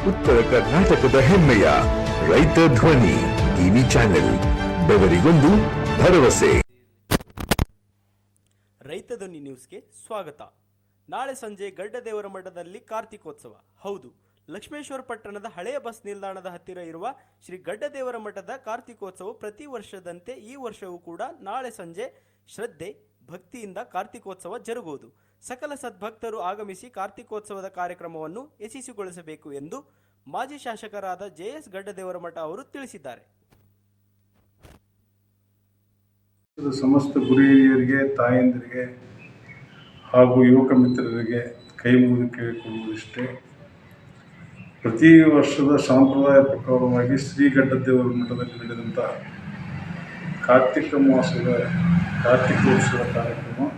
ಉತ್ತರ ಕರ್ನಾಟಕದ ಹೆಮ್ಮೆಯ ರೈತ ಧ್ವನಿ ಟಿವಿ ಚಾನೆಲ್, ಬೆವರಿಗೊಂದು ಭರವಸೆ. ರೈತ ಧ್ವನಿ ನ್ಯೂಸ್ಗೆ ಸ್ವಾಗತ. ನಾಳೆ ಸಂಜೆ ಗಡ್ಡದೇವರ ಮಠದಲ್ಲಿ ಕಾರ್ತಿಕೋತ್ಸವ. ಹೌದು, ಲಕ್ಷ್ಮೇಶ್ವರ ಪಟ್ಟಣದ ಹಳೆಯ ಬಸ್ ನಿಲ್ದಾಣದ ಹತ್ತಿರ ಇರುವ ಶ್ರೀ ಗಡ್ಡದೇವರ ಮಠದ ಕಾರ್ತಿಕೋತ್ಸವ ಪ್ರತಿ ವರ್ಷದಂತೆ ಈ ವರ್ಷವೂ ಕೂಡ ನಾಳೆ ಸಂಜೆ ಶ್ರದ್ಧೆ ಭಕ್ತಿಯಿಂದ ಕಾರ್ತಿಕೋತ್ಸವ ಜರುಗುವುದು. ಸಕಲ ಸದ್ಭಕ್ತರು ಆಗಮಿಸಿ ಕಾರ್ತಿಕೋತ್ಸವದ ಕಾರ್ಯಕ್ರಮವನ್ನು ಯಶಸ್ವಿಗೊಳಿಸಬೇಕು ಎಂದು ಮಾಜಿ ಶಾಸಕರಾದ ಜೆ.ಎಸ್. ಗಡ್ಡದೇವರ ಮಠ ಅವರು ತಿಳಿಸಿದ್ದಾರೆ. ಸಮಸ್ತ ಗುರು ಹಿರಿಯರಿಗೆ, ತಾಯಂದಿರಿಗೆ ಹಾಗೂ ಯುವಕ ಮಿತ್ರರಿಗೆ ಕೈ ಮುಗಿದು ಕೇಳಿಕೊಳ್ಳುವುದಿಷ್ಟೇ. ಪ್ರತಿ ವರ್ಷದ ಸಂಪ್ರದಾಯ ಪ್ರಕಾರವಾಗಿ ಶ್ರೀ ಗಡ್ಡದೇವರ ಮಠದಲ್ಲಿ ನಡೆದಂಥ ಕಾರ್ತಿಕ ಮಾಸದ ಕಾರ್ತಿಕೋತ್ಸವ ಕಾರ್ಯಕ್ರಮ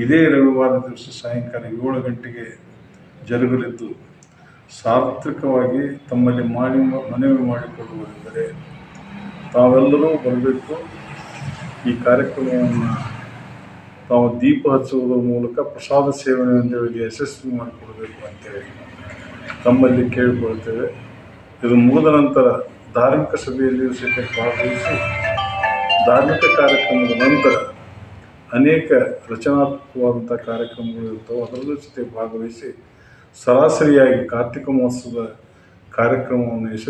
ಇದೇ ರವಿವಾರ ದಿವಸ ಸಾಯಂಕಾಲ 7 ಗಂಟೆಗೆ ಜರುಗಲಿದ್ದು, ಸಾರ್ವತ್ರಿಕವಾಗಿ ತಮ್ಮಲ್ಲಿ ಮನವಿ ಮಾಡಿಕೊಳ್ಳುವುದೆಂದರೆ ತಾವೆಲ್ಲರೂ ಬರಬೇಕು. ಈ ಕಾರ್ಯಕ್ರಮವನ್ನು ತಾವು ದೀಪ ಹಚ್ಚುವುದರ ಮೂಲಕ ಪ್ರಸಾದ ಸೇವನೆಯೊಂದಿಗೆ ಯಶಸ್ವಿ ಮಾಡಿಕೊಡಬೇಕು ಅಂತೇಳಿ ತಮ್ಮಲ್ಲಿ ಕೇಳಿಕೊಳ್ಳುತ್ತೇವೆ. ಇದು ಮುಗಿದ ನಂತರ ಧಾರ್ಮಿಕ ಸಭೆಯಲ್ಲಿಯೂ ಸಹಿತ ಭಾಗವಹಿಸಿ, ಧಾರ್ಮಿಕ ಕಾರ್ಯಕ್ರಮದ ನಂತರ ಅನೇಕ ರಚನಾತ್ಮಕವಾದಂಥ ಕಾರ್ಯಕ್ರಮಗಳು ಇರ್ತವೆ, ಅದರಲ್ಲೂ ಜೊತೆ ಭಾಗವಹಿಸಿ ಸರಾಸರಿಯಾಗಿ ಕಾರ್ತಿಕ ಮಹೋತ್ಸವದ ಕಾರ್ಯಕ್ರಮವನ್ನು